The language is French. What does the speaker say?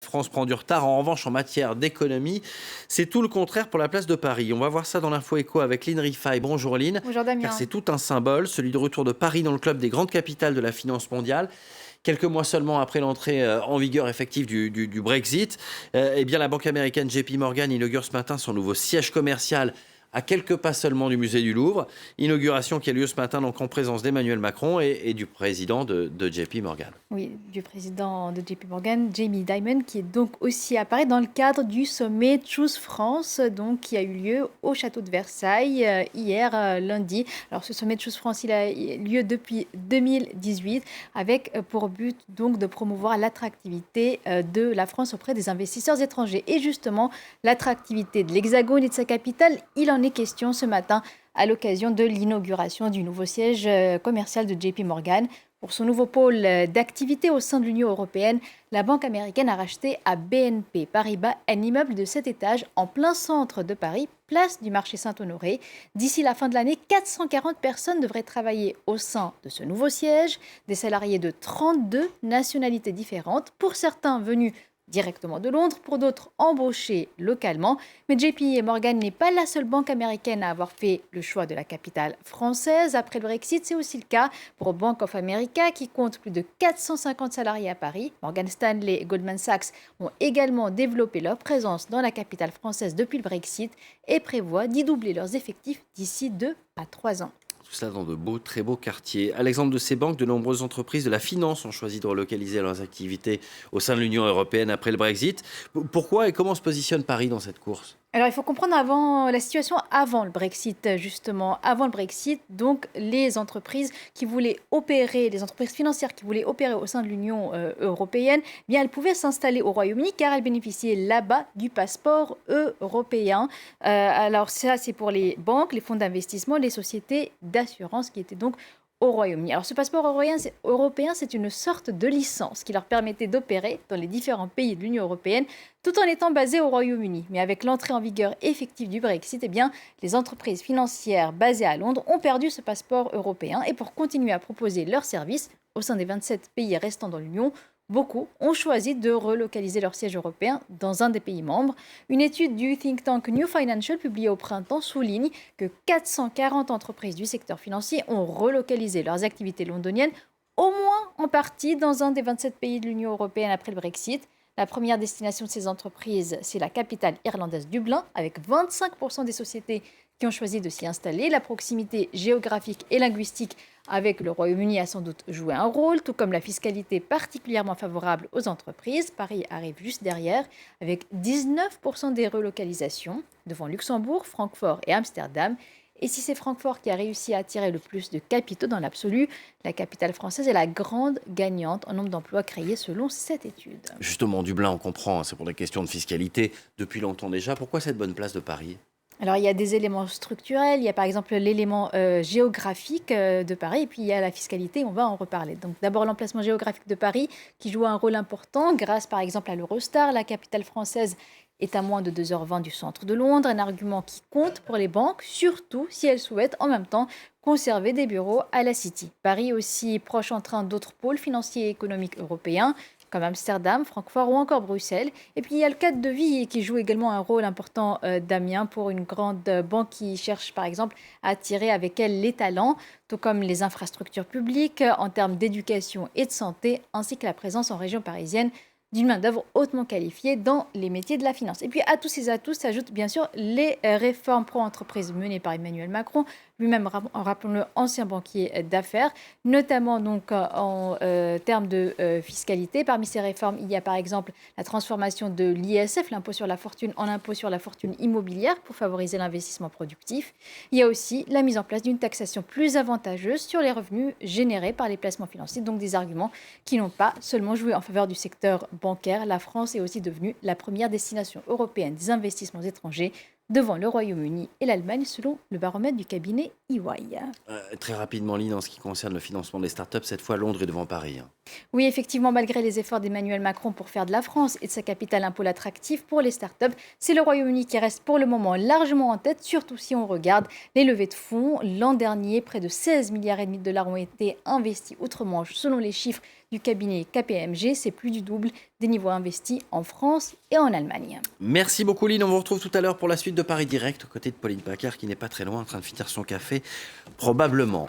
France prend du retard. En revanche, en matière d'économie, c'est tout le contraire pour la place de Paris. On va voir ça dans l'Info Éco avec Lynn Rifaille. Bonjour Lynn, Bonjour car Damien. c'est tout un symbole, celui du retour de Paris dans le club des grandes capitales de la finance mondiale. Quelques mois seulement après l'entrée en vigueur effective du Brexit, eh bien la banque américaine JP Morgan inaugure ce matin son nouveau siège commercial à quelques pas seulement du musée du Louvre. Inauguration qui a lieu ce matin donc en présence d'Emmanuel Macron et du président de JP Morgan. Oui, du président de JP Morgan, Jamie Dimon, qui est donc aussi à Paris dans le cadre du sommet Choose France, donc qui a eu lieu au château de Versailles hier lundi. Alors ce sommet Choose France, il a lieu depuis 2018 avec pour but donc de promouvoir l'attractivité de la France auprès des investisseurs étrangers. Et justement, l'attractivité de l'Hexagone et de sa capitale, il en est question ce matin à l'occasion de l'inauguration du nouveau siège commercial de JP Morgan. Pour son nouveau pôle d'activité au sein de l'Union européenne, la banque américaine a racheté à BNP Paribas un immeuble de 7 étages en plein centre de Paris, place du marché Saint-Honoré. D'ici la fin de l'année, 440 personnes devraient travailler au sein de ce nouveau siège, des salariés de 32 nationalités différentes, pour certains venus directement de Londres, pour d'autres embauchés localement. Mais JP Morgan n'est pas la seule banque américaine à avoir fait le choix de la capitale française. Après le Brexit, c'est aussi le cas pour Bank of America qui compte plus de 450 salariés à Paris. Morgan Stanley et Goldman Sachs ont également développé leur présence dans la capitale française depuis le Brexit et prévoient d'y doubler leurs effectifs d'ici 2 à 3 ans. Tout cela dans de beaux, très beaux quartiers. À l'exemple de ces banques, de nombreuses entreprises de la finance ont choisi de relocaliser leurs activités au sein de l'Union européenne après le Brexit. Pourquoi et comment se positionne Paris dans cette course ? Alors, il faut comprendre la situation avant le Brexit, justement. Avant le Brexit, donc, les entreprises qui voulaient opérer, les entreprises financières qui voulaient opérer au sein de l'Union européenne, eh bien, elles pouvaient s'installer au Royaume-Uni car elles bénéficiaient là-bas du passeport européen. Alors, ça, c'est pour les banques, les fonds d'investissement, les sociétés d'assurance qui étaient donc au Royaume-Uni. Alors, ce passeport européen, c'est une sorte de licence qui leur permettait d'opérer dans les différents pays de l'Union européenne tout en étant basés au Royaume-Uni. Mais avec l'entrée en vigueur effective du Brexit, eh bien, les entreprises financières basées à Londres ont perdu ce passeport européen. Et pour continuer à proposer leurs services au sein des 27 pays restants dans l'Union, beaucoup ont choisi de relocaliser leur siège européen dans un des pays membres. Une étude du think tank New Financial publiée au printemps souligne que 440 entreprises du secteur financier ont relocalisé leurs activités londoniennes, au moins en partie dans un des 27 pays de l'Union européenne après le Brexit. La première destination de ces entreprises, c'est la capitale irlandaise Dublin, avec 25% des sociétés qui ont choisi de s'y installer. La proximité géographique et linguistique avec le Royaume-Uni a sans doute joué un rôle, tout comme la fiscalité particulièrement favorable aux entreprises. Paris arrive juste derrière, avec 19% des relocalisations, devant Luxembourg, Francfort et Amsterdam. Et si c'est Francfort qui a réussi à attirer le plus de capitaux dans l'absolu, la capitale française est la grande gagnante en nombre d'emplois créés selon cette étude. Justement, Dublin, on comprend, c'est pour des questions de fiscalité depuis longtemps déjà. Pourquoi cette bonne place de Paris ? Alors, il y a des éléments structurels, il y a par exemple l'élément géographique de Paris, et puis il y a la fiscalité, on va en reparler. Donc d'abord l'emplacement géographique de Paris, qui joue un rôle important grâce par exemple à l'Eurostar. La capitale française est à moins de 2h20 du centre de Londres, un argument qui compte pour les banques, surtout si elles souhaitent en même temps conserver des bureaux à la City. Paris aussi proche en train d'autres pôles financiers et économiques européens, comme Amsterdam, Francfort ou encore Bruxelles. Et puis il y a le cadre de vie qui joue également un rôle important, Damien, pour une grande banque qui cherche par exemple à attirer avec elle les talents, tout comme les infrastructures publiques en termes d'éducation et de santé, ainsi que la présence en région parisienne d'une main-d'œuvre hautement qualifiée dans les métiers de la finance. Et puis à tous ces atouts s'ajoutent bien sûr les réformes pro-entreprises menées par Emmanuel Macron, lui-même, rappelons-le, ancien banquier d'affaires, notamment donc en termes de fiscalité. Parmi ces réformes, il y a par exemple la transformation de l'ISF, l'impôt sur la fortune, en impôt sur la fortune immobilière pour favoriser l'investissement productif. Il y a aussi la mise en place d'une taxation plus avantageuse sur les revenus générés par les placements financiers, donc des arguments qui n'ont pas seulement joué en faveur du secteur bancaire. La France est aussi devenue la première destination européenne des investissements étrangers, devant le Royaume-Uni et l'Allemagne, selon le baromètre du cabinet EY. Très rapidement, Lynn, en ce qui concerne le financement des startups, cette fois Londres est devant Paris. Oui, effectivement, malgré les efforts d'Emmanuel Macron pour faire de la France et de sa capitale un pôle attractif pour les startups, c'est le Royaume-Uni qui reste pour le moment largement en tête, surtout si on regarde les levées de fonds. L'an dernier, près de 16,5 milliards de dollars ont été investis outre-Manche, selon les chiffres du cabinet KPMG. C'est plus du double des niveaux investis en France et en Allemagne. Merci beaucoup Lynn, on vous retrouve tout à l'heure pour la suite de Paris Direct, aux côtés de Pauline Pacard qui n'est pas très loin en train de finir son café, probablement.